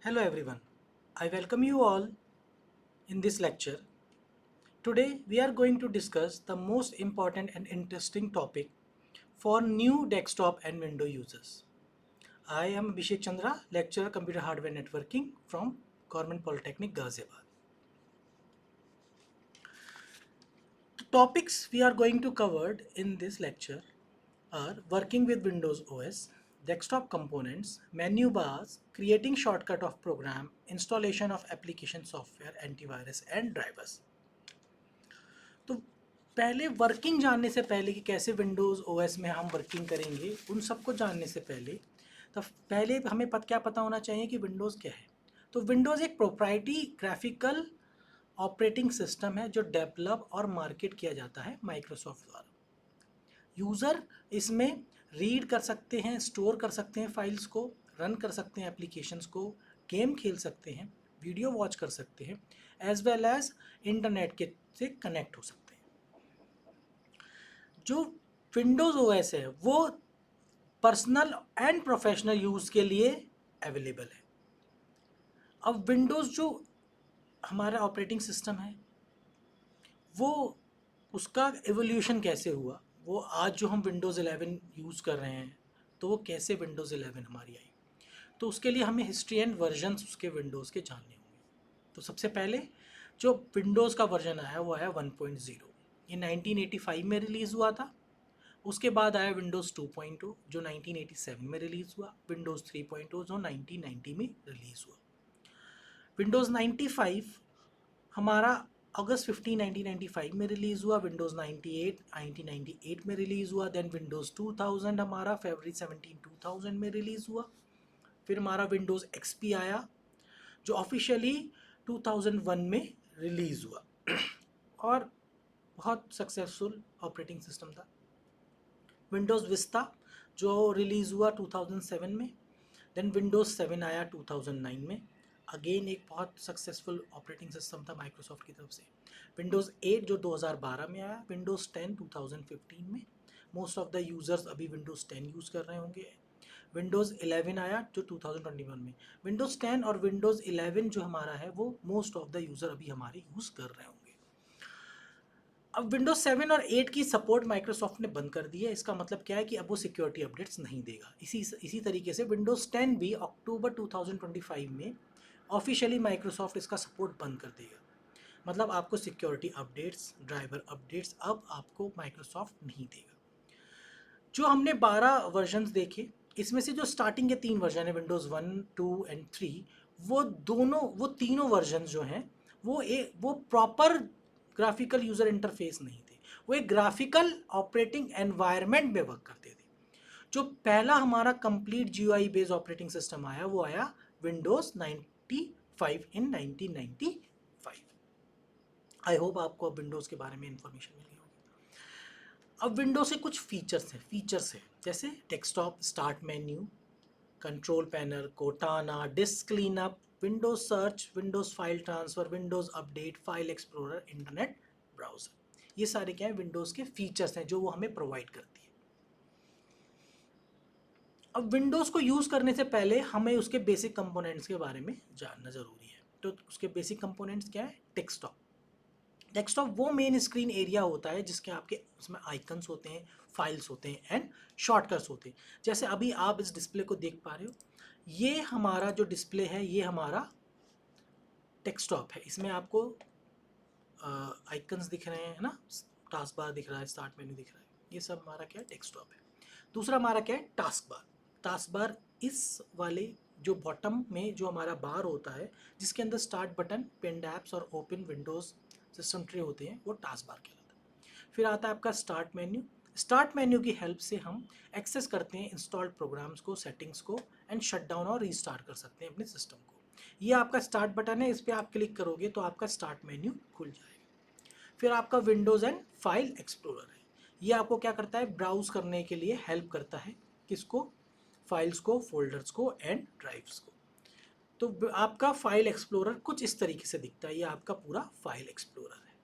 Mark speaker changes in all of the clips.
Speaker 1: Hello everyone, I welcome you all in this lecture. Today we are going to discuss the most important and interesting topic for new desktop and window users. I am Abhishek Chandra, lecturer computer hardware networking from Government Polytechnic Ghaziabad. The topics we are going to cover in this lecture are working with Windows OS, desktop components, menu bars, creating shortcut of program, installation of application software, antivirus and drivers. तो पहले working जानने से पहले कि कैसे Windows OS में हम working करेंगे, उन सबको जानने से पहले तो पहले हमें क्या पता होना चाहिए कि विंडोज़ क्या है। तो विंडोज़ एक प्रोप्राइटरी ग्राफिकल ऑपरेटिंग सिस्टम है जो डेवलप और मार्केट किया जाता है माइक्रोसॉफ्ट द्वारा। यूज़र इसमें रीड कर सकते हैं, स्टोर कर सकते हैं फाइल्स को, रन कर सकते हैं एप्लीकेशंस को, गेम खेल सकते हैं, वीडियो वॉच कर सकते हैं, एज वेल एज इंटरनेट के से कनेक्ट हो सकते हैं। जो विंडोज़ ओएस है वो पर्सनल एंड प्रोफेशनल यूज़ के लिए अवेलेबल है। अब विंडोज़ जो हमारा ऑपरेटिंग सिस्टम है वो उसका एवोल्यूशन कैसे हुआ, वो आज जो हम विंडोज़ 11 यूज़ कर रहे हैं तो वो कैसे विंडोज़ 11 हमारी आई, तो उसके लिए हमें हिस्ट्री एंड वर्जन्स उसके विंडोज़ के जानने होंगे। तो सबसे पहले जो विंडोज़ का वर्जन आया वो आया 1.0, ये 1985 में रिलीज़ हुआ था। उसके बाद आया विंडोज़ 2.0 जो 1987 में रिलीज़ हुआ, विंडोज़ 3.0 जो 1990 में रिलीज़ हुआ। विंडोज़ 95 हमारा अगस्त 15 1995 में रिलीज़ हुआ, विंडोज़ 98 1998 में रिलीज़ हुआ, देन विंडोज़ 2000 हमारा फरवरी 17 2000 में रिलीज़ हुआ। फिर हमारा विंडोज़ एक्सपी आया जो ऑफिशियली 2001 में रिलीज़ हुआ और बहुत सक्सेसफुल ऑपरेटिंग सिस्टम था। विंडोज़ विस्ता जो रिलीज़ हुआ 2007 में, देन विंडोज़ 7 आया 2009 में, अगेन एक बहुत सक्सेसफुल ऑपरेटिंग सिस्टम था माइक्रोसॉफ्ट की तरफ से। विंडोज़ 8 जो 2012 में आया, विंडोज़ 10 2015 में, मोस्ट ऑफ द यूज़र्स अभी विंडोज़ 10 यूज़ कर रहे होंगे। विंडोज़ 11 आया जो 2021 में। विंडोज़ 10 और विंडोज़ 11 जो हमारा है वो मोस्ट ऑफ द यूज़र अभी हमारे यूज़ कर रहे होंगे। अब विंडोज़ 7 और 8 की सपोर्ट माइक्रोसॉफ्ट ने बंद कर दी है। इसका मतलब क्या है कि अब वो सिक्योरिटी अपडेट्स नहीं देगा। इसी तरीके से विंडोज़ 10 भी अक्टूबर 2025 में ऑफिशियली माइक्रोसॉफ्ट इसका सपोर्ट बंद कर देगा। मतलब आपको सिक्योरिटी अपडेट्स, ड्राइवर अपडेट्स अब आपको माइक्रोसॉफ्ट नहीं देगा। जो हमने 12 वर्जन्स देखे, इसमें से जो स्टार्टिंग के 3 वर्जन है विंडोज़ 1, 2 एंड 3, वो तीनों वर्जन जो हैं वो प्रॉपर ग्राफिकल यूज़र इंटरफेस नहीं थे, वो एक ग्राफिकल ऑपरेटिंग एनवायरनमेंट में वर्क करते थे। जो पहला हमारा complete GUI based operating system आया वो आया विंडोज़ 95 इन 1995। आई होप आपको अब विंडोज़ के बारे में इंफॉर्मेशन मिल गई होगी। अब विंडोज़ के कुछ फीचर्स हैं जैसे desktop start menu, control panel, कोटाना, disc cleanup, Windows search, Windows file transfer, Windows update, file explorer, internet browser. ये सारे क्या है विंडोज़ के फीचर्स हैं जो वो हमें प्रोवाइड करती है। अब विंडोज़ को यूज़ करने से पहले हमें उसके बेसिक कंपोनेंट्स के बारे में जानना ज़रूरी है। तो उसके बेसिक कंपोनेंट्स क्या है? डेस्कटॉप। डेस्कटॉप वो मेन स्क्रीन एरिया होता है जिसके आपके उसमें आइकन्स होते हैं, फाइल्स होते हैं एंड शॉर्टकट्स होते हैं। जैसे अभी आप इस डिस्प्ले को देख पा रहे हो, ये हमारा जो डिस्प्ले है ये हमारा डेस्कटॉप है। इसमें आपको आइकन्स दिख रहे हैं ना, टास्क बार दिख रहा है, स्टार्ट मेन्यू दिख रहा है, ये सब हमारा क्या है? डेस्कटॉप है। दूसरा हमारा क्या है? Task bar. टास्क बार इस वाले जो बॉटम में जो हमारा बार होता है जिसके अंदर स्टार्ट बटन, पिन्ड ऐप्स और ओपन विंडोज़ सिस्टम ट्रे होते हैं, वो टास्क बार कहलाता है। फिर आता है आपका स्टार्ट मेन्यू। स्टार्ट मेन्यू की हेल्प से हम एक्सेस करते हैं इंस्टॉल्ड प्रोग्राम्स को, सेटिंग्स को एंड शट डाउन और रीस्टार्ट कर सकते हैं अपने सिस्टम को। ये आपका स्टार्ट बटन है, इस पर आप क्लिक करोगे तो आपका स्टार्ट मेन्यू खुल जाएगा। फिर आपका विंडोज़ एंड फाइल एक्सप्लोरर है। ये आपको क्या करता है? ब्राउज करने के लिए हेल्प करता है। किसको? फाइल्स को, फोल्डर्स को एंड ड्राइव्स को। तो आपका फाइल एक्सप्लोरर कुछ इस तरीके से दिखता है, ये आपका पूरा फाइल एक्सप्लोरर है।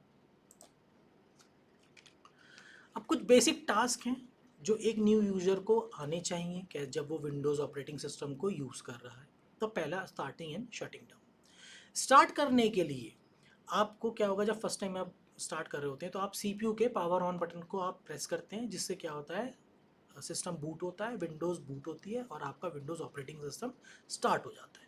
Speaker 1: अब कुछ बेसिक टास्क हैं जो एक न्यू यूज़र को आने चाहिए कि जब वो विंडोज़ ऑपरेटिंग सिस्टम को यूज़ कर रहा है। तो पहला starting and shutting down. Start करने के लिए आपको क्या होगा, जब फर्स्ट टाइम आप स्टार्ट कर रहे होते हैं तो आप CPU के पावर ऑन बटन को आप प्रेस करते हैं, जिससे क्या होता है सिस्टम बूट होता है, विंडोज़ बूट होती है और आपका विंडोज़ ऑपरेटिंग सिस्टम स्टार्ट हो जाता है।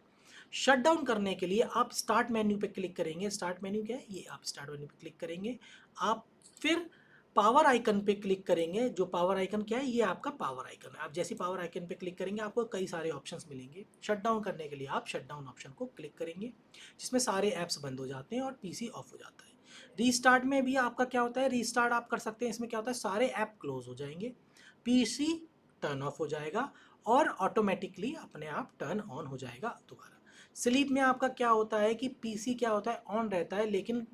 Speaker 1: शट डाउन करने के लिए आप स्टार्ट मेन्यू पे क्लिक करेंगे। स्टार्ट मेन्यू क्या है, ये आप स्टार्ट मेन्यू पे क्लिक करेंगे, आप फिर पावर आइकन पे क्लिक करेंगे। जो पावर आइकन क्या है, ये आपका पावर आइकन है। आप जैसे पावर आइकन पे क्लिक करेंगे आपको कई सारे ऑप्शंस मिलेंगे। शट डाउन करने के लिए आप शट डाउन ऑप्शन को क्लिक करेंगे, जिसमें सारे ऐप्स बंद हो जाते हैं और PC ऑफ हो जाता है। रीस्टार्ट में भी आपका क्या होता है, रीस्टार्ट आप कर सकते हैं। इसमें क्या होता है, सारे ऐप क्लोज हो जाएंगे, PC टर्न ऑफ हो जाएगा और ऑटोमेटिकली अपने आप टर्न ऑन हो जाएगा दोबारा। स्लीप में आपका क्या होता है कि PC क्या होता है, ऑन रहता है, लेकिन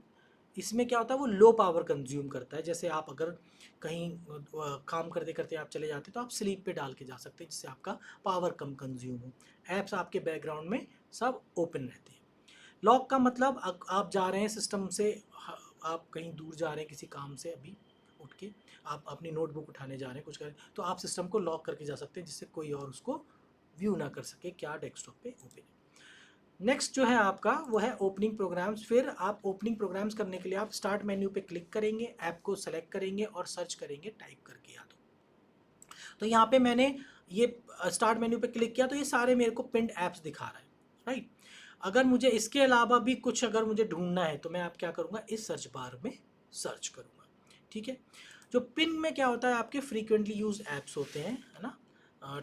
Speaker 1: इसमें क्या होता है वो लो पावर कंज्यूम करता है। जैसे आप अगर कहीं काम करते करते आप चले जाते हैं तो आप स्लीप पे डाल के जा सकते हैं, जिससे आपका पावर कम कंज्यूम हो। ऐप्स आपके बैकग्राउंड में सब ओपन रहते हैं। लॉक का मतलब आप जा रहे हैं सिस्टम से, आप कहीं दूर जा रहे हैं किसी काम से, अभी उठ के आप अपनी नोटबुक उठाने जा रहे हैं, कुछ करें तो आप सिस्टम को लॉक करके जा सकते हैं, जिससे कोई और उसको व्यू ना कर सके क्या डेस्कटॉप पे ओपन है। नेक्स्ट जो है आपका वो है ओपनिंग प्रोग्राम्स। फिर आप ओपनिंग प्रोग्राम्स करने के लिए आप स्टार्ट मेन्यू पे क्लिक करेंगे, ऐप को सेलेक्ट करेंगे और सर्च करेंगे टाइप करके। या तो यहाँ पे मैंने ये स्टार्ट मेन्यू पे क्लिक किया तो ये सारे मेरे को पिंड ऐप्स दिखा रहा है, राइट। अगर मुझे इसके अलावा भी कुछ अगर मुझे ढूंढना है तो मैं आप क्या करूँगा, इस सर्च बार में सर्च करूँगा, ठीक है। जो पिन में क्या होता है, आपके फ्रीक्वेंटली यूज ऐप्स होते हैं, है ना,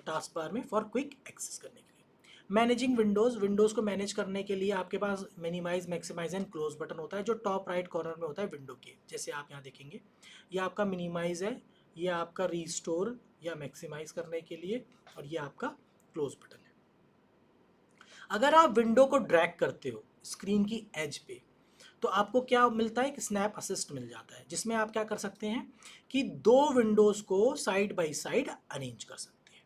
Speaker 1: टास्क बार में फॉर क्विक एक्सेस करने के लिए। मैनेजिंग विंडोज़ को मैनेज करने के लिए आपके पास minimise, maximise and close button होता है, जो टॉप राइट कॉर्नर में होता है विंडो के। जैसे आप यहाँ देखेंगे, ये आपका मिनिमाइज है, ये आपका रीस्टोर या मैक्सिमाइज करने के लिए, और ये आपका क्लोज बटन है। अगर आप विंडो को ड्रैग करते हो स्क्रीन की एज पे तो आपको क्या मिलता है, कि स्नैप असिस्ट मिल जाता है, जिसमें आप क्या कर सकते हैं कि दो विंडोज़ को साइड बाय साइड अरेंज कर सकते हैं।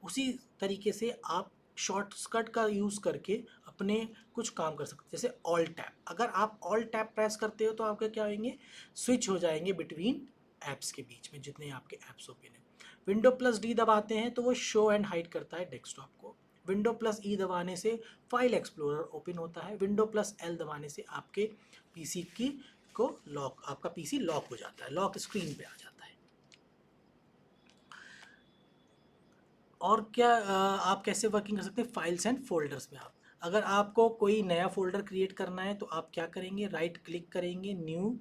Speaker 1: उसी तरीके से आप शॉर्टकट का यूज़ करके अपने कुछ काम कर सकते हैं, जैसे ऑल टैप। अगर आप ऑल टैप प्रेस करते हो तो आपके क्या होंगे, स्विच हो जाएंगे बिटवीन ऐप्स के बीच में जितने आपके ऐप्स ओपन है। विंडो प्लस डी दबाते हैं तो वो शो एंड हाइड करता है डेस्कटॉप को। विंडो प्लस ई दबाने से फाइल एक्सप्लोरर ओपन होता है। विंडो प्लस एल दबाने से आपके पीसी की को लॉक, आपका पीसी लॉक हो जाता है, लॉक स्क्रीन पे आ जाता है। और क्या आप कैसे वर्किंग कर सकते हैं, फाइल्स एंड फोल्डर्स में। आप अगर आपको कोई नया फोल्डर क्रिएट करना है तो आप क्या करेंगे, राइट क्लिक करेंगे, न्यू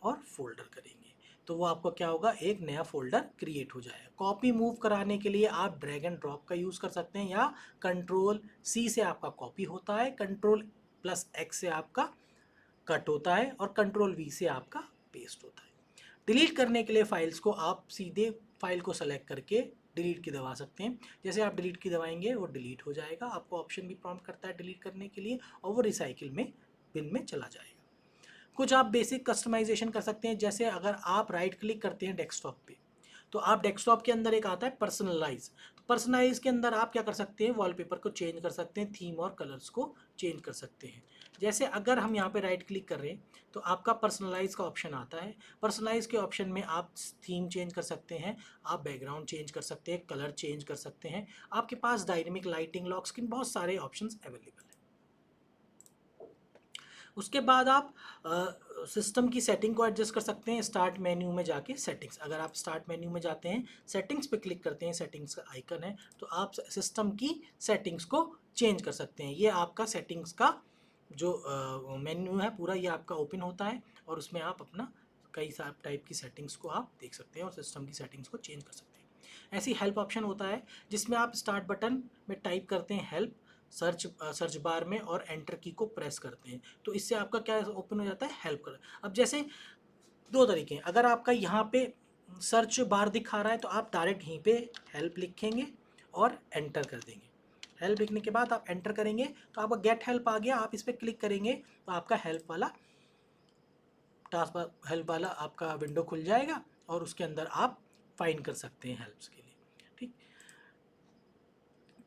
Speaker 1: और फोल्डर करेंगे, तो वो आपको क्या होगा, एक नया फोल्डर क्रिएट हो जाएगा। कॉपी मूव कराने के लिए आप ड्रैग एंड ड्रॉप का यूज़ कर सकते हैं, या Ctrl+C से आपका कॉपी होता है, Ctrl+X से आपका कट होता है और Ctrl+V से आपका पेस्ट होता है। डिलीट करने के लिए फाइल्स को आप सीधे फाइल को सेलेक्ट करके डिलीट की दबा सकते हैं। जैसे आप डिलीट की दबाएंगे वो डिलीट हो जाएगा, आपको ऑप्शन भी प्रॉम्प्ट करता है डिलीट करने के लिए, और वो रिसाइकिल में बिन में चला जाएगा। कुछ आप बेसिक कस्टमाइजेशन कर सकते हैं, जैसे अगर आप राइट क्लिक करते हैं डेस्कटॉप पे तो आप डेस्कटॉप के अंदर एक आता है पर्सनलाइज। तो पर्सनलाइज के अंदर आप क्या कर सकते हैं, वॉलपेपर को चेंज कर सकते हैं, थीम और कलर्स को चेंज कर सकते हैं। जैसे अगर हम यहाँ पे राइट क्लिक कर रहे हैं तो आपका पर्सनलाइज का ऑप्शन आता है। पर्सनलाइज के ऑप्शन में आप थीम चेंज कर सकते हैं, आप बैकग्राउंड चेंज कर सकते हैं, कलर चेंज कर सकते हैं। आपके पास डायनेमिक लाइटिंग, लॉक स्क्रीन, बहुत सारे ऑप्शंस अवेलेबल हैं। उसके बाद आप सिस्टम की सेटिंग को एडजस्ट कर सकते हैं स्टार्ट मेन्यू में जाके। सेटिंग्स, अगर आप स्टार्ट मेन्यू में जाते हैं, सेटिंग्स पे क्लिक करते हैं, सेटिंग्स का आइकन है, तो आप सिस्टम की सेटिंग्स को चेंज कर सकते हैं। ये आपका सेटिंग्स का जो मेन्यू है पूरा, ये आपका ओपन होता है और उसमें आप अपना कई सारे टाइप की सेटिंग्स को आप देख सकते हैं और सिस्टम की सेटिंग्स को चेंज कर सकते हैं। ऐसी हेल्प ऑप्शन होता है जिसमें आप स्टार्ट बटन में टाइप करते हैं हेल्प, सर्च बार में, और एंटर की को प्रेस करते हैं, तो इससे आपका क्या ओपन हो जाता है, हेल्प कर। अब जैसे दो तरीके हैं, अगर आपका यहाँ पे सर्च बार दिखा रहा है तो आप डायरेक्ट यहीं पे हेल्प लिखेंगे और एंटर कर देंगे। हेल्प लिखने के बाद आप एंटर करेंगे तो आपका गेट हेल्प आ गया, आप इस पर क्लिक करेंगे तो आपका हेल्प वाला टास्क, हेल्प वाला आपका विंडो खुल जाएगा और उसके अंदर आप फाइंड कर सकते हैं हेल्प्स के लिए, ठीक।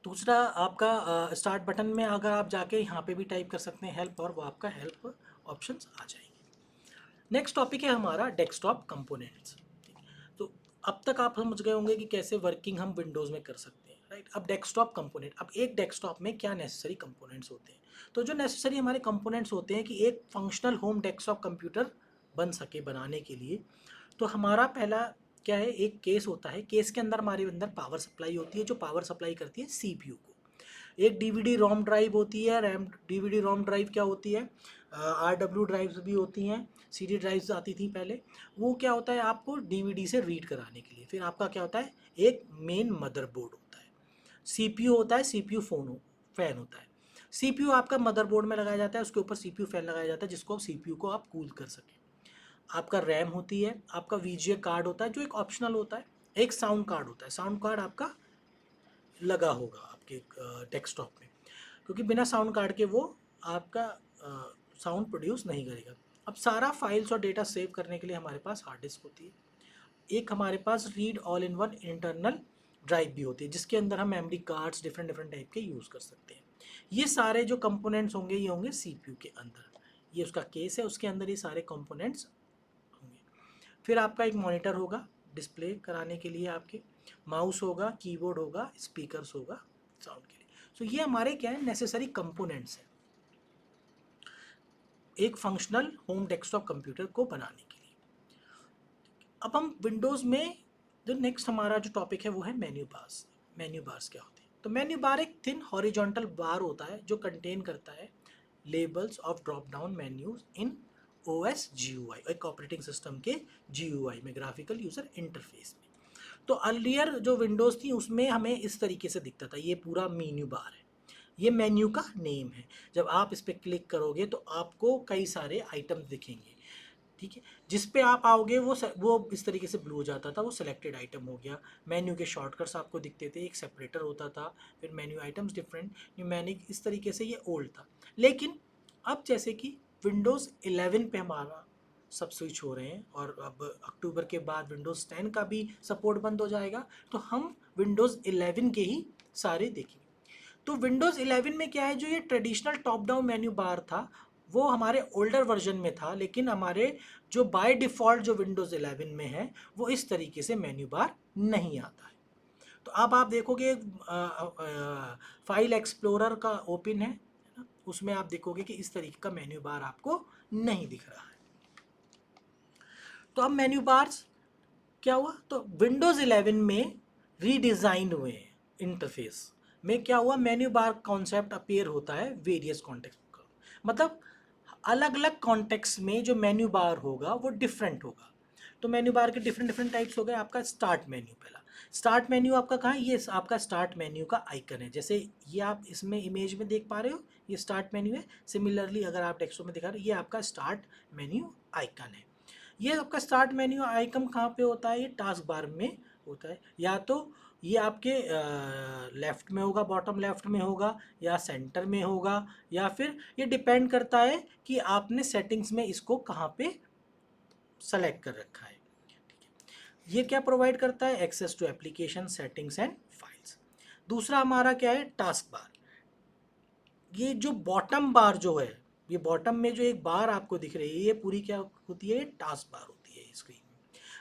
Speaker 1: दूसरा आपका स्टार्ट बटन में अगर आप जाके यहाँ पे भी टाइप कर सकते हैं हेल्प, और वो आपका हेल्प ऑप्शंस आ जाएंगे। नेक्स्ट टॉपिक है हमारा डेस्कटॉप कंपोनेंट्स। तो अब तक आप समझ गए होंगे कि कैसे वर्किंग हम विंडोज़ में कर सकते हैं, राइट। अब डेस्कटॉप कंपोनेंट, अब एक डेस्कटॉप में क्या नेसेसरी कंपोनेंट्स होते हैं, तो जो नेसेसरी हमारे कंपोनेंट्स होते हैं कि एक फंक्शनल होम डेस्कटॉप कंप्यूटर बन सके बनाने के लिए, तो हमारा पहला क्या है, एक केस होता है। केस के अंदर हमारे अंदर पावर सप्लाई होती है, जो पावर सप्लाई करती है सीपीयू को। एक डीवीडी रोम ड्राइव होती है, रैम डीवीडी रोम ड्राइव क्या होती है, आरडब्ल्यू ड्राइव्स भी होती हैं, सीडी ड्राइव्स आती थी पहले। वो क्या होता है, आपको डीवीडी से रीड कराने के लिए। फिर आपका क्या होता है, एक मेन मदरबोर्ड होता है, सीपीयू होता है, सीपीयू फैन होता है। सीपीयू आपका मदरबोर्ड में लगाया जाता है, उसके ऊपर सीपीयू फैन लगाया जाता है, जिसको सीपीयू को आप कूल कर सकें। आपका रैम होती है, आपका वीजीए कार्ड होता है जो एक ऑप्शनल होता है, एक साउंड कार्ड होता है। साउंड कार्ड आपका लगा होगा आपके डेस्कटॉप में, क्योंकि बिना साउंड कार्ड के वो आपका साउंड प्रोड्यूस नहीं करेगा। अब सारा फाइल्स और डेटा सेव करने के लिए हमारे पास हार्ड डिस्क होती है। एक हमारे पास read all in one internal drive भी होती है, जिसके अंदर हम memory cards different different type के यूज़ कर सकते हैं। ये सारे जो कंपोनेंट्स होंगे ये होंगे सीपीयू के अंदर। ये उसका केस है, उसके अंदर ये सारे कंपोनेंट्स होंगे। फिर आपका एक मॉनिटर होगा डिस्प्ले कराने के लिए, आपके माउस होगा, कीबोर्ड होगा, स्पीकर्स होगा साउंड के लिए। सो ये हमारे क्या है, नेसेसरी कंपोनेंट्स हैं एक फंक्शनल होम डेस्कटॉप कंप्यूटर को बनाने के लिए। अब हम विंडोज़ में जो नेक्स्ट हमारा जो टॉपिक है वो है मेन्यू बार्स। मेन्यू बार्स क्या होते हैं, तो मेन्यू बार एक थिन हॉरिजॉन्टल बार होता है जो कंटेन करता है labels of drop down menus in OS GUI, एक ऑपरेटिंग सिस्टम के जीयूआई में, ग्राफिकल यूजर इंटरफेस में। तो अर्लियर जो विंडोज़ थी उसमें हमें इस तरीके से दिखता था, ये पूरा मेन्यू बार है, ये मेन्यू का नेम है। जब आप इस पर क्लिक करोगे तो आपको कई सारे आइटम्स दिखेंगे, ठीक है। जिस पे आप आओगे वो इस तरीके से ब्लू हो जाता था, वो सिलेक्टेड आइटम हो गया। मेन्यू के शॉर्टकट्स आपको दिखते थे, एक सेपरेटर होता था, फिर मेन्यू आइटम्स डिफरेंट, न्यूमेरिक, इस तरीके से ये ओल्ड था। लेकिन अब जैसे कि विंडोज़ 11 पे हमारा सब स्विच हो रहे हैं और अब अक्टूबर के बाद विंडोज़ 10 का भी सपोर्ट बंद हो जाएगा, तो हम विंडोज़ 11 के ही सारे देखेंगे। तो विंडोज़ 11 में क्या है, जो ये traditional top down menu bar था वो हमारे ओल्डर वर्जन में था, लेकिन हमारे जो बाय डिफ़ॉल्ट जो विंडोज़ 11 में है वो इस तरीके से मेन्यू बार नहीं आता है। तो अब आप देखोगे फाइल एक्सप्लोरर का ओपन है ना, उसमें आप देखोगे कि इस तरीके का मेन्यू बार आपको नहीं दिख रहा है। तो अब मेन्यू बार्स क्या हुआ, तो विंडोज़ 11 में रीडिज़ाइन हुए इंटरफेस में क्या हुआ, मेन्यू बार कॉन्सेप्ट अपीयर होता है वेरियस कॉन्टेक्स्ट का, मतलब अलग अलग कॉन्टेक्स्ट में जो मेन्यू बार होगा वो डिफरेंट होगा। तो मेन्यू बार के डिफरेंट डिफरेंट टाइप्स हो गए। आपका स्टार्ट मेन्यू, पहला स्टार्ट मेन्यू आपका कहाँ है, ये आपका स्टार्ट मेन्यू का आइकन है, जैसे ये आप इसमें इमेज में देख पा रहे हो, ये स्टार्ट मेन्यू है। सिमिलरली अगर आप डेस्कटॉप में दिखा रहे हो, ये आपका स्टार्ट मेन्यू आइकन है। ये आपका स्टार्ट मेन्यू आइकन कहाँ पे होता है, ये टास्क बार में होता है, या तो ये आपके लेफ़्ट में होगा, बॉटम लेफ़्ट में होगा, या सेंटर में होगा, या फिर ये डिपेंड करता है कि आपने सेटिंग्स में इसको कहाँ पे सेलेक्ट कर रखा है। ठीक है, ये क्या प्रोवाइड करता है, access to application, settings and files. दूसरा हमारा क्या है, टास्क बार। ये जो बॉटम बार जो है, ये बॉटम में जो एक बार आपको दिख रही है, ये पूरी क्या होती है, टास्क बार होती है स्क्रीन में।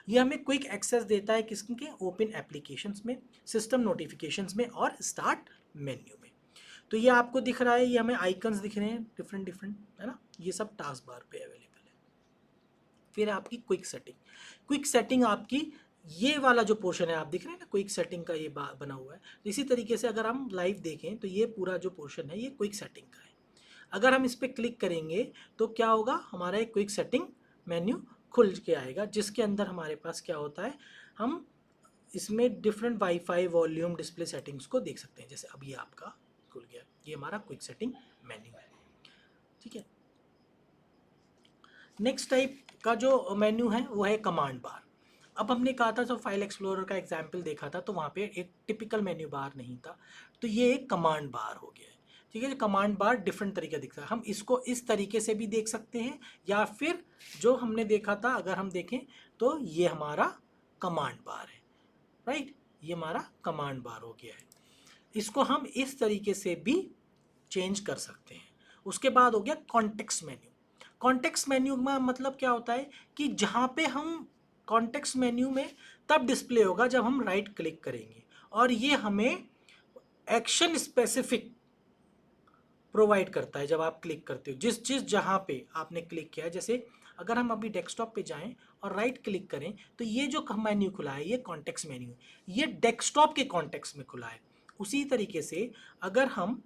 Speaker 1: ये हमें क्विक एक्सेस देता है किसके, ओपन एप्लीकेशंस में, सिस्टम नोटिफिकेशंस में और स्टार्ट मेन्यू में। तो ये आपको दिख रहा है, ये हमें आइकन्स दिख रहे हैं डिफरेंट डिफरेंट, है ना, ये सब टास्क बार पे अवेलेबल है। फिर आपकी क्विक सेटिंग। क्विक सेटिंग आपकी ये वाला जो पोर्शन है आप दिख रहे हैं ना, क्विक सेटिंग का ये बना हुआ है। इसी तरीके से अगर हम लाइव देखें तो ये पूरा जो पोर्शन है ये क्विक सेटिंग का है। अगर हम इस पर क्लिक करेंगे तो क्या होगा, हमारा एक क्विक सेटिंग मेन्यू खुल के आएगा, जिसके अंदर हमारे पास क्या होता है, हम इसमें different wifi, volume, display settings को देख सकते हैं। जैसे अब ये आपका खुल गया, ये हमारा क्विक सेटिंग मेन्यू है, ठीक है। नेक्स्ट टाइप का जो मेन्यू है वो है कमांड बार। अब हमने कहा था, जब फाइल एक्सप्लोरर का एग्जाम्पल देखा था तो वहाँ पे एक टिपिकल मेन्यू बार नहीं था, तो ये एक कमांड बार हो गया है, ठीक है। कमांड बार डिफरेंट तरीके दिखता है, हम इसको इस तरीके से भी देख सकते हैं, या फिर जो हमने देखा था अगर हम देखें तो ये हमारा कमांड बार है, राइट, ये हमारा कमांड बार हो गया है। इसको हम इस तरीके से भी चेंज कर सकते हैं। उसके बाद हो गया कॉन्टेक्स्ट मेन्यू। कॉन्टेक्स्ट मेन्यू में मतलब क्या होता है कि जहाँ पे हम कॉन्टेक्स्ट मेन्यू में तब डिस्प्ले होगा जब हम राइट क्लिक करेंगे, और ये हमें एक्शन स्पेसिफिक प्रोवाइड करता है। जब आप क्लिक करते हो जिस जिस जहाँ पे आपने क्लिक किया है, जैसे अगर हम अभी डेस्कटॉप पे जाएं और राइट क्लिक करें तो ये जो मेन्यू खुला है ये कॉन्टेक्स्ट मेन्यू है, ये डेस्कटॉप के कॉन्टेक्स्ट में खुला है। उसी तरीके से अगर हम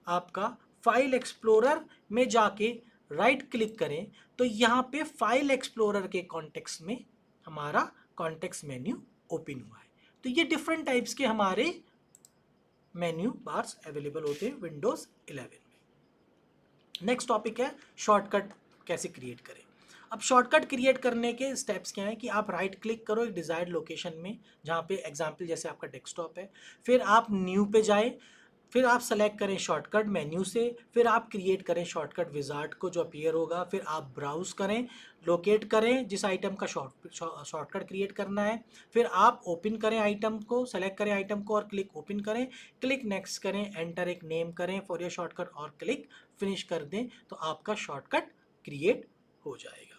Speaker 1: आपका फाइल एक्सप्लोरर में जाके राइट क्लिक करें तो यहाँ पे फाइल एक्सप्लोरर के कॉन्टेक्स्ट में हमारा कॉन्टेक्स्ट मेन्यू ओपन हुआ है। तो ये डिफरेंट टाइप्स के हमारे मेन्यू बार्स अवेलेबल होते हैं विंडोज 11 में। नेक्स्ट टॉपिक है शॉर्टकट कैसे क्रिएट करें। अब शॉर्टकट क्रिएट करने के स्टेप्स क्या हैं कि आप राइट क्लिक करो एक डिजायर्ड लोकेशन में, जहाँ पे एग्जांपल जैसे आपका डेस्कटॉप है, फिर आप न्यू पे जाए, फिर आप सेलेक्ट करें शॉर्टकट मेन्यू से, फिर आप क्रिएट करें शॉर्टकट विजार्ड को जो अपीयर होगा, फिर आप ब्राउज करें, लोकेट करें जिस आइटम का शॉर्टकट क्रिएट करना है, फिर आप ओपन करें आइटम को, सेलेक्ट करें आइटम को और क्लिक ओपन करें, क्लिक नेक्स्ट करें, एंटर एक नेम करें फॉर योर शॉर्टकट और क्लिक फिनिश कर दें तो आपका शॉर्टकट क्रिएट हो जाएगा।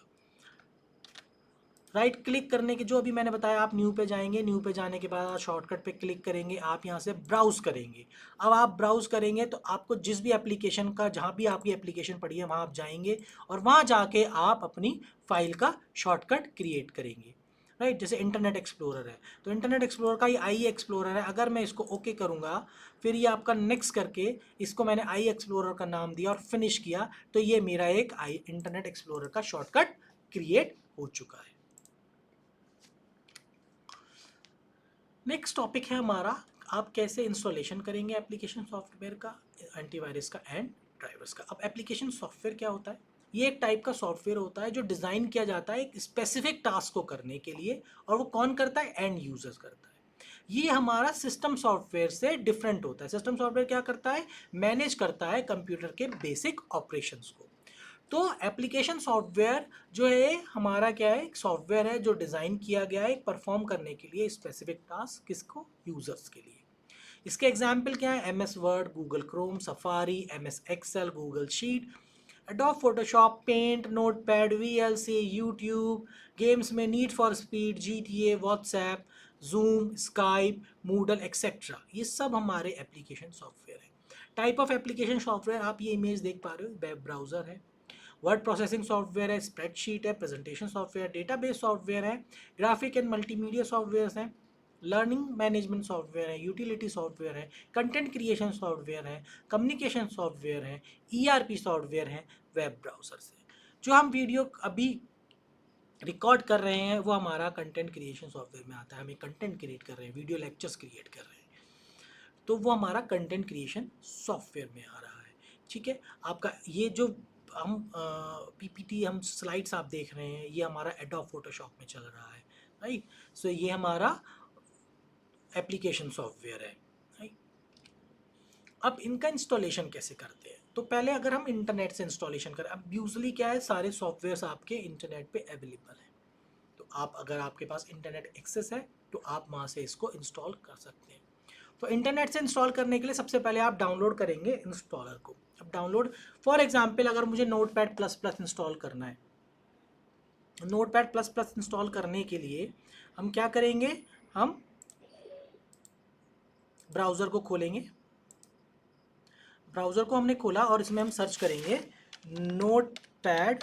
Speaker 1: राइट क्लिक करने के जो अभी मैंने बताया, आप न्यू पे जाएंगे, न्यू पे जाने के बाद आप शॉर्टकट पे क्लिक करेंगे, आप यहाँ से ब्राउज करेंगे। अब आप ब्राउज करेंगे तो आपको जिस भी एप्लीकेशन का, जहाँ भी आपकी एप्लीकेशन पड़ी है वहाँ आप जाएंगे और वहाँ जाके आप अपनी फाइल का शॉर्टकट क्रिएट करेंगे। राइट, जैसे इंटरनेट एक्सप्लोरर है तो इंटरनेट एक्सप्लोरर का ये आई एक्सप्लोरर है, अगर मैं इसको ओके करूँगा फिर ये आपका नेक्स्ट करके इसको मैंने आई एक्सप्लोरर का नाम दिया और फिनिश किया तो ये मेरा एक आई इंटरनेट एक्सप्लोरर का शॉर्टकट क्रिएट हो चुका है। नेक्स्ट टॉपिक है हमारा, आप कैसे इंस्टॉलेशन करेंगे एप्लीकेशन सॉफ्टवेयर का, एंटीवायरस का एंड ड्राइवर्स का। अब एप्लीकेशन सॉफ्टवेयर क्या होता है, ये एक टाइप का सॉफ्टवेयर होता है जो डिज़ाइन किया जाता है एक स्पेसिफिक टास्क को करने के लिए, और वो कौन करता है, एंड यूजर्स करता है। ये हमारा सिस्टम सॉफ्टवेयर से डिफरेंट होता है। सिस्टम सॉफ्टवेयर क्या करता है, मैनेज करता है कंप्यूटर के बेसिक ऑपरेशंस को। तो एप्लीकेशन सॉफ्टवेयर जो है हमारा क्या है, एक सॉफ्टवेयर है जो डिज़ाइन किया गया है परफॉर्म करने के लिए स्पेसिफिक टास्क, किसको, यूजर्स के लिए। इसके एग्जाम्पल क्या है, M S Word, Google Chrome, Safari, M S Excel, Google Sheet, Adobe Photoshop, Paint, Notepad, VLC, YouTube, games में Need for Speed, GTA, WhatsApp, Zoom, Skype, Moodle etcetera, ये सब हमारे एप्लीकेशन सॉफ्टवेयर है। टाइप ऑफ एप्लीकेशन सॉफ्टवेयर आप ये image देख पा रहे हो, वेब ब्राउज़र है, वर्ड प्रोसेसिंग सॉफ्टवेयर है, स्प्रेडशीट है, प्रेजेंटेशन सॉफ्टवेयर, डेटाबेस सॉफ्टवेयर है, ग्राफिक एंड मल्टीमीडिया सॉफ्टवेयर हैं, लर्निंग मैनेजमेंट सॉफ्टवेयर है, यूटिलिटी सॉफ्टवेयर है, कंटेंट क्रिएशन सॉफ्टवेयर है, कम्युनिकेशन सॉफ्टवेयर है, ईआरपी सॉफ्टवेयर है, वेब ब्राउजर से। जो हम वीडियो अभी रिकॉर्ड कर रहे हैं वो हमारा कंटेंट क्रिएशन सॉफ्टवेयर में आता है, हमें कंटेंट क्रिएट कर रहे हैं, वीडियो लेक्चर्स क्रिएट कर रहे हैं, तो वो हमारा कंटेंट क्रिएशन सॉफ्टवेयर में आ रहा है। ठीक है, आपका ये जो हम पीपीटी, हम स्लाइड्स आप देख रहे हैं, ये हमारा एडोब फोटोशॉप में चल रहा है। राइट, सो ये हमारा एप्लीकेशन सॉफ्टवेयर है। राइट, अब इनका इंस्टॉलेशन कैसे करते हैं, तो पहले अगर हम इंटरनेट से इंस्टॉलेशन करें, अब यूजली क्या है, सारे सॉफ्टवेयर्स आपके इंटरनेट पे अवेलेबल हैं, तो आप अगर आपके पास इंटरनेट एक्सेस है तो आप वहाँ से इसको इंस्टॉल कर सकते हैं। तो इंटरनेट से इंस्टॉल करने के लिए सबसे पहले आप डाउनलोड करेंगे इंस्टॉलर को। अब डाउनलोड, फॉर एग्जांपल अगर मुझे नोटपैड प्लस प्लस इंस्टॉल करना है, नोटपैड प्लस प्लस इंस्टॉल करने के लिए हम क्या करेंगे, हम ब्राउज़र को खोलेंगे, ब्राउज़र को हमने खोला और इसमें हम सर्च करेंगे notepad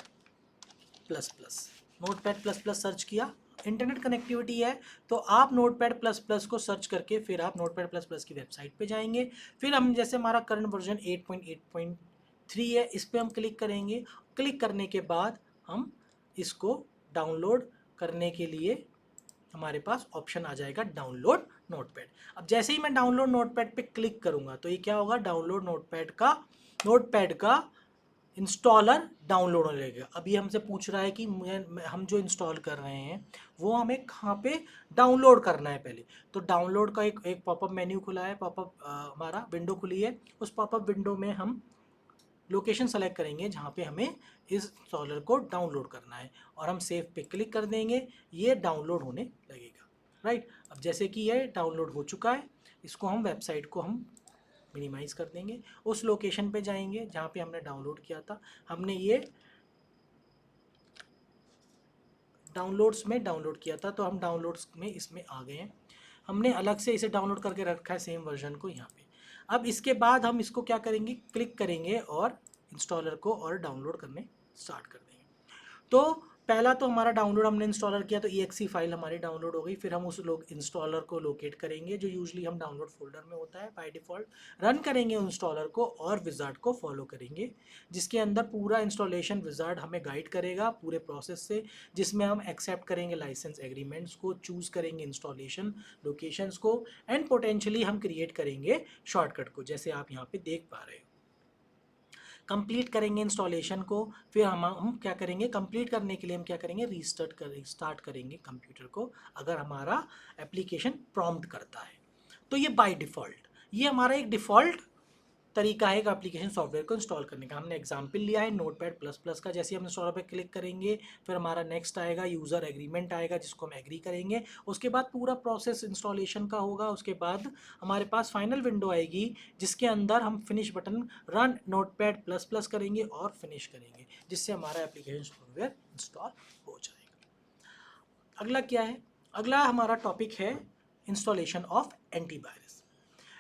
Speaker 1: plus plus. Notepad plus plus search किया, इंटरनेट कनेक्टिविटी है तो आप नोटपैड प्लस प्लस को सर्च करके फिर आप नोटपैड प्लस प्लस की वेबसाइट पे जाएंगे। फिर हम जैसे हमारा करंट वर्जन 8.8.3 है, इस पर हम क्लिक करेंगे। क्लिक करने के बाद हम इसको डाउनलोड करने के लिए हमारे पास ऑप्शन आ जाएगा डाउनलोड नोटपैड। अब जैसे ही मैं डाउनलोड नोटपैड पे क्लिक करूँगा तो ये क्या होगा, डाउनलोड नोटपैड का इंस्टॉलर डाउनलोड होने लगेगा। अभी हमसे पूछ रहा है कि हम जो इंस्टॉल कर रहे हैं वो हमें कहाँ पे डाउनलोड करना है पहले। तो डाउनलोड का एक पॉपअप मेन्यू खुला है, पॉपअप हमारा विंडो खुली है, उस पॉपअप विंडो में हम लोकेशन सेलेक्ट करेंगे जहाँ पे हमें इस इंस्टॉलर को डाउनलोड करना है और हम सेव पे क्लिक कर देंगे, ये डाउनलोड होने लगेगा। राइट, अब जैसे कि ये डाउनलोड हो चुका है, इसको हम वेबसाइट को हम मिनिमाइज़ कर देंगे, उस लोकेशन पे जाएंगे जहाँ पे हमने डाउनलोड किया था। हमने ये डाउनलोड्स में डाउनलोड किया था तो हम डाउनलोड्स में इसमें आ गए हैं, हमने अलग से इसे डाउनलोड करके रखा है सेम वर्जन को यहाँ पे। अब इसके बाद हम इसको क्या करेंगे, क्लिक करेंगे और इंस्टॉलर को और डाउनलोड करने स्टार्ट कर देंगे। तो पहला तो हमारा डाउनलोड हमने इंस्टॉलर किया तो EXE फाइल हमारी डाउनलोड हो गई। फिर हम उस इंस्टॉलर को लोकेट करेंगे जो यूजली हम डाउनलोड फोल्डर में होता है बाय डिफ़ॉल्ट, रन करेंगे इंस्टॉलर को और विजार्ड को फॉलो करेंगे, जिसके अंदर पूरा इंस्टॉलेशन विजार्ड हमें गाइड करेगा पूरे प्रोसेस से, जिसमें हम एक्सेप्ट करेंगे लाइसेंस एग्रीमेंट्स को, चूज़ करेंगे इंस्टॉलेशन लोकेशंस को, एंड पोटेंशियली हम क्रिएट करेंगे शॉर्टकट को, जैसे आप यहाँ पे देख पा रहे हो। कंप्लीट करेंगे इंस्टॉलेशन को, फिर हम क्या करेंगे, कंप्लीट करने के लिए हम क्या करेंगे, स्टार्ट करेंगे कंप्यूटर को अगर हमारा एप्लीकेशन प्रॉम्प्ट करता है। तो ये बाय डिफ़ॉल्ट, ये हमारा एक डिफ़ॉल्ट तरीका है एक एप्लीकेशन सॉफ्टवेयर को इंस्टॉल करने का। हमने एग्जांपल लिया है नोटपैड++ का। जैसे हम इंस्टॉलर पे क्लिक करेंगे फिर हमारा नेक्स्ट आएगा, यूज़र एग्रीमेंट आएगा जिसको हम एग्री करेंगे, उसके बाद पूरा प्रोसेस इंस्टॉलेशन का होगा। उसके बाद हमारे पास फाइनल विंडो आएगी जिसके अंदर हम फिनिश बटन रन नोटपैड++ करेंगे और फिनिश करेंगे, जिससे हमारा एप्लीकेशन सॉफ्टवेयर इंस्टॉल हो जाएगा। अगला क्या है, अगला हमारा टॉपिक है installation of antivirus.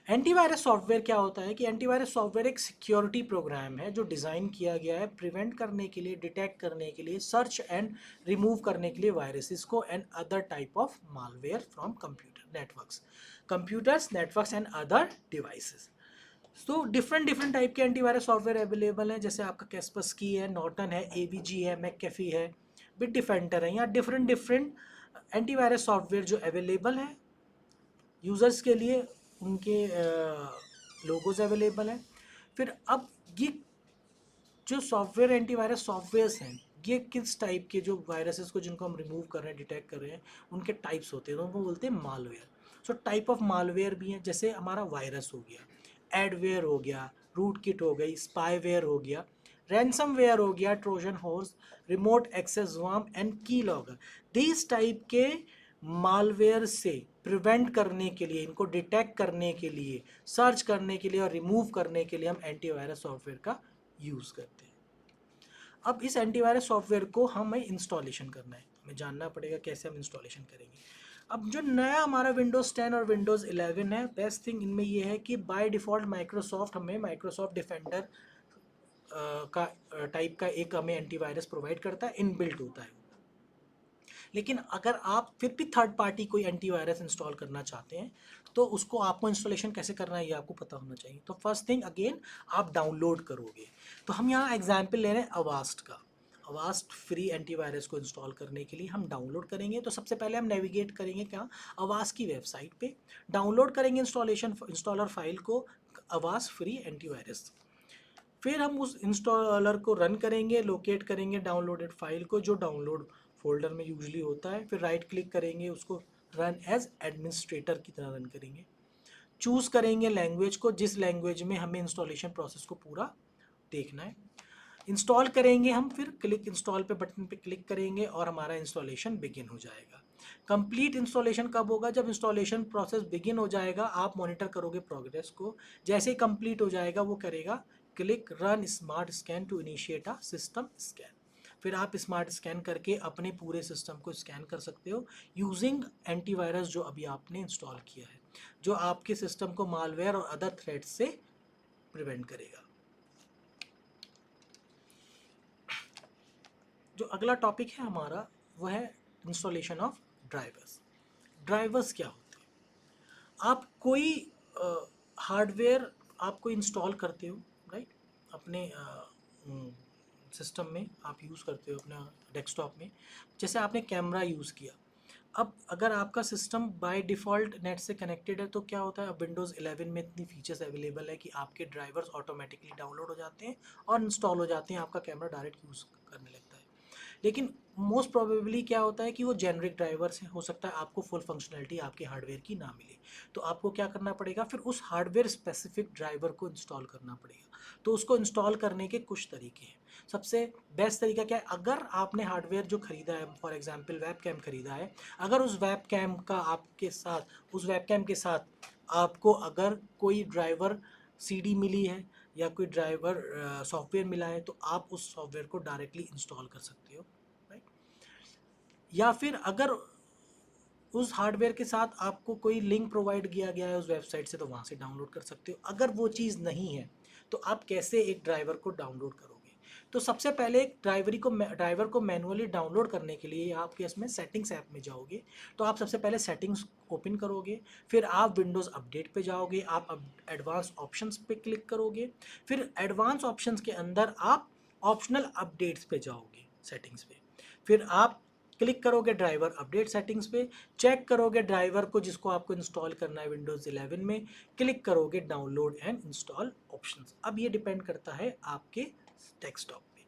Speaker 1: Antivirus software क्या होता है कि एंटीवायरस सॉफ्टवेयर एक सिक्योरिटी प्रोग्राम है जो डिज़ाइन किया गया है प्रिवेंट करने के लिए, डिटेक्ट करने के लिए, सर्च एंड रिमूव करने के लिए वायरसेस को and other type of malware from computers networks and other devices. तो डिफरेंट टाइप के एंटीवायरस सॉफ्टवेयर अवेलेबल हैं, जैसे आपका कैस्परस्की है, नॉर्टन है, AVG है, मैककेफी है, बिटडिफेंडर है। यहाँ डिफरेंट एंटीवायरस सॉफ्टवेयर जो अवेलेबल है यूज़र्स के लिए, उनके लोगोज अवेलेबल हैं। फिर अब ये जो सॉफ्टवेयर एंटीवायरस सॉफ्टवेयर्स हैं, ये किस टाइप के जो वायरसेस को जिनको हम रिमूव कर रहे हैं, डिटेक्ट कर रहे हैं, उनके टाइप्स होते हैं, तो उनको बोलते हैं malware. So type of malware भी हैं, जैसे हमारा वायरस हो गया, एडवेयर हो गया, रूट किट हो गई, स्पाईवेयर हो गया, रैंसमवेयर हो गया, Trojan horse, remote access worm and keylogger. This type के मालवेयर से प्रिवेंट करने के लिए, इनको डिटेक्ट करने के लिए, सर्च करने के लिए और रिमूव करने के लिए हम एंटीवायरस सॉफ्टवेयर का यूज़ करते हैं। अब इस एंटीवायरस सॉफ्टवेयर को हमें इंस्टॉलेशन करना है, हमें जानना पड़ेगा कैसे हम इंस्टॉलेशन करेंगे। अब जो नया हमारा विंडोज़ 10 और विंडोज़ 11 है, बेस्ट थिंग इनमें ये है कि बाय डिफ़ॉल्ट माइक्रोसॉफ्ट हमें माइक्रोसॉफ्ट डिफेंडर का टाइप का एक हमें एंटीवायरस प्रोवाइड करता है, इनबिल्ट होता है। लेकिन अगर आप फिर भी थर्ड पार्टी कोई एंटीवायरस इंस्टॉल करना चाहते हैं तो उसको आपको इंस्टॉलेशन कैसे करना है ये आपको पता होना चाहिए। तो फर्स्ट थिंग अगेन आप डाउनलोड करोगे। तो हम यहाँ एग्जाम्पल ले रहे हैं अवास्ट का। अवास्ट फ्री एंटीवायरस को इंस्टॉल करने के लिए हम डाउनलोड करेंगे। तो सबसे पहले हम नेविगेट करेंगे क्या, अवास्ट की वेबसाइट पे डाउनलोड करेंगे इंस्टॉलर फाइल को, अवास्ट फ्री एंटीवायरस। फिर हम उस इंस्टॉलर को रन करेंगे, लोकेट करेंगे डाउनलोडेड फाइल को जो डाउनलोड फोल्डर में यूजली होता है। फिर राइट क्लिक करेंगे, उसको रन एज एडमिनिस्ट्रेटर की तरह रन करेंगे। चूज़ करेंगे लैंग्वेज को, जिस लैंग्वेज में हमें इंस्टॉलेशन प्रोसेस को पूरा देखना है। इंस्टॉल करेंगे हम, फिर क्लिक इंस्टॉल पे बटन पे क्लिक करेंगे और हमारा इंस्टॉलेशन बिगिन हो जाएगा। कंप्लीट इंस्टॉलेशन कब होगा, जब इंस्टॉलेशन प्रोसेस बिगिन हो जाएगा। आप मॉनिटर करोगे प्रोग्रेस को, जैसे ही कंप्लीट हो जाएगा वो करेगा click run smart scan to initiate a system scan. फिर आप स्मार्ट स्कैन करके अपने पूरे सिस्टम को स्कैन कर सकते हो यूजिंग एंटीवायरस जो अभी आपने इंस्टॉल किया है, जो आपके सिस्टम को मालवेयर और अदर थ्रेट्स से प्रिवेंट करेगा। जो अगला टॉपिक है हमारा वो है इंस्टॉलेशन ऑफ ड्राइवर्स। ड्राइवर्स क्या होते हैं, आप कोई हार्डवेयर आपको इंस्टॉल करते हो, राइट, अपने सिस्टम में आप यूज़ करते हो, अपना डेस्कटॉप में। जैसे आपने कैमरा यूज़ किया, अब अगर आपका सिस्टम बाय डिफ़ॉल्ट नेट से कनेक्टेड है तो क्या होता है, अब विंडोज़ 11 में इतनी फीचर्स अवेलेबल है कि आपके ड्राइवर्स ऑटोमेटिकली डाउनलोड हो जाते हैं और इंस्टॉल हो जाते हैं, आपका कैमरा डायरेक्ट यूज़ करने लगता है। लेकिन मोस्ट प्रोबेबली क्या होता है कि वो जेनरिक ड्राइवर्स हैं, हो सकता है आपको फुल फंक्शनलिटी आपके हार्डवेयर की ना मिले, तो आपको क्या करना पड़ेगा, फिर उस हार्डवेयर स्पेसिफिक ड्राइवर को इंस्टॉल करना पड़ेगा। तो उसको इंस्टॉल करने के कुछ तरीके हैं। सबसे बेस्ट तरीका क्या है, अगर आपने हार्डवेयर जो ख़रीदा है, फॉर एग्जांपल वेब कैम ख़रीदा है, अगर उस वेब कैम का आपके साथ, उस वेब कैम के साथ आपको अगर कोई ड्राइवर CD मिली है या कोई ड्राइवर सॉफ्टवेयर मिला है तो आप उस सॉफ्टवेयर को डायरेक्टली इंस्टॉल कर सकते हो, राइट। या फिर अगर उस हार्डवेयर के साथ आपको कोई लिंक प्रोवाइड किया गया है उस वेबसाइट से, तो वहाँ से डाउनलोड कर सकते हो। अगर वो चीज़ नहीं है तो आप कैसे एक ड्राइवर को डाउनलोड करोगे? तो सबसे पहले एक ड्राइवर को मैनुअली डाउनलोड करने के लिए आपके इसमें सेटिंग्स ऐप में जाओगे। तो आप सबसे पहले सेटिंग्स ओपन करोगे, फिर आप विंडोज़ अपडेट पे जाओगे, आप एडवांस ऑप्शंस पे क्लिक करोगे, फिर एडवांस ऑप्शंस के अंदर आप ऑप्शनल अपडेट्स पे जाओगे, सेटिंग्स पे, फिर आप क्लिक करोगे ड्राइवर अपडेट सेटिंग्स पे, चेक करोगे ड्राइवर को जिसको आपको इंस्टॉल करना है विंडोज़ 11 में, क्लिक करोगे डाउनलोड एंड इंस्टॉल ऑप्शंस। अब ये डिपेंड करता है आपके डेस्कटॉप पे।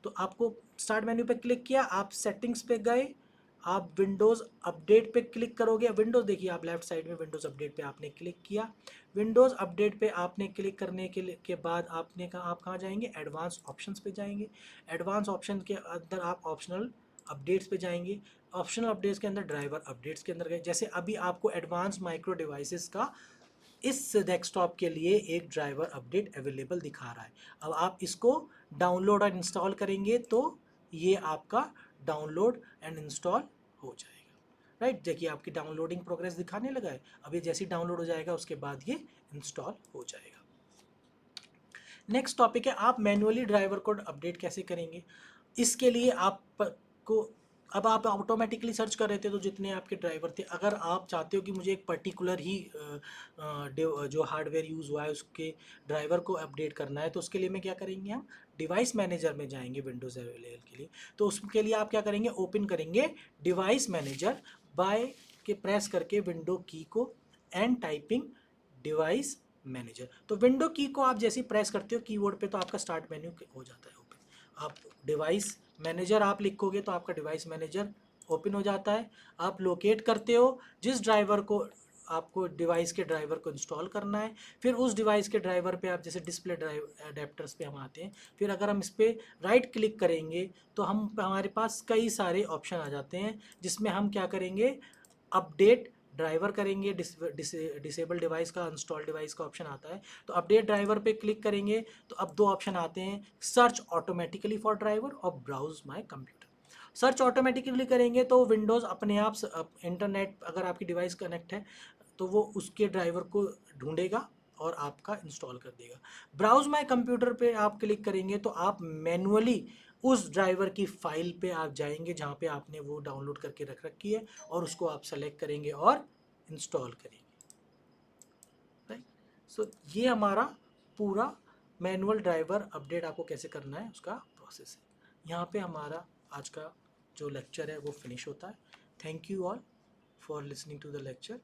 Speaker 1: तो आपको स्टार्ट मेन्यू पे क्लिक किया, आप सेटिंग्स पे गए, आप विंडोज़ अपडेट पे क्लिक करोगे। विंडोज़ देखिए, आप लेफ्ट साइड में विंडोज़ अपडेट पे आपने क्लिक किया। विंडोज़ अपडेट पे आपने क्लिक करने के बाद आपने कहा आप कहाँ जाएंगे? एडवांस ऑप्शंस पे जाएंगे। एडवांस ऑप्शन के अंदर आप ऑप्शनल अपडेट्स पे जाएंगे। ऑप्शनल अपडेट्स के अंदर ड्राइवर अपडेट्स के अंदर गए। जैसे अभी आपको एडवांस माइक्रो डिवाइसेस का इस डेस्कटॉप के लिए एक ड्राइवर अपडेट अवेलेबल दिखा रहा है। अब आप इसको डाउनलोड और इंस्टॉल करेंगे तो ये आपका डाउनलोड एंड इंस्टॉल हो जाएगा। राइट, देखिए आपकी डाउनलोडिंग प्रोग्रेस दिखाने लगा है। अब ये जैसे डाउनलोड हो जाएगा उसके बाद ये इंस्टॉल हो जाएगा। नेक्स्ट टॉपिक है, आप मैनुअली ड्राइवर कोड अपडेट कैसे करेंगे? इसके लिए आपको, अब आप ऑटोमेटिकली सर्च कर रहे थे तो जितने आपके ड्राइवर थे, अगर आप चाहते हो कि मुझे एक पर्टिकुलर ही जो हार्डवेयर यूज़ हुआ है उसके ड्राइवर को अपडेट करना है, तो उसके लिए मैं क्या करेंगे, हम डिवाइस मैनेजर में जाएंगे विंडोज़ अवेलेबल के लिए। तो उसके लिए आप क्या करेंगे, ओपन करेंगे डिवाइस मैनेजर बाय के प्रेस करके विंडो की को एंड टाइपिंग डिवाइस मैनेजर। तो विंडो की को आप जैसे ही प्रेस करते हो कीबोर्ड पे तो आपका स्टार्ट मेन्यू हो जाता है ओपन। आप डिवाइस मैनेजर आप लिखोगे तो आपका डिवाइस मैनेजर ओपन हो जाता है। आप लोकेट करते हो जिस ड्राइवर को आपको डिवाइस के ड्राइवर को इंस्टॉल करना है, फिर उस डिवाइस के ड्राइवर पे आप जैसे डिस्प्ले ड्राइव अडेप्टर्स पे हम आते हैं, फिर अगर हम इस पर राइट क्लिक करेंगे तो हमारे पास कई सारे ऑप्शन आ जाते हैं जिसमें हम क्या करेंगे, अपडेट ड्राइवर करेंगे। डिसेबल डिवाइस का, इंस्टॉल डिवाइस का ऑप्शन आता है, तो अपडेट ड्राइवर पे क्लिक करेंगे तो अब दो ऑप्शन आते हैं, सर्च ऑटोमेटिकली फॉर ड्राइवर और browse my computer. Search automatically करेंगे तो विंडोज़ अपने आप इंटरनेट, अगर आपकी डिवाइस कनेक्ट है तो वो उसके ड्राइवर को ढूंढेगा और आपका इंस्टॉल कर देगा। ब्राउज माय कंप्यूटर पे आप क्लिक करेंगे तो आप मैनुअली उस ड्राइवर की फाइल पे आप जाएंगे जहाँ पे आपने वो डाउनलोड करके रख रखी है और उसको आप सेलेक्ट करेंगे और इंस्टॉल करेंगे। राइट, सो ये हमारा पूरा मैनुअल ड्राइवर अपडेट आपको कैसे करना है उसका प्रोसेस है। यहाँ पे हमारा आज का जो लेक्चर है वो फिनिश होता है। Thank you all for listening to the lecture.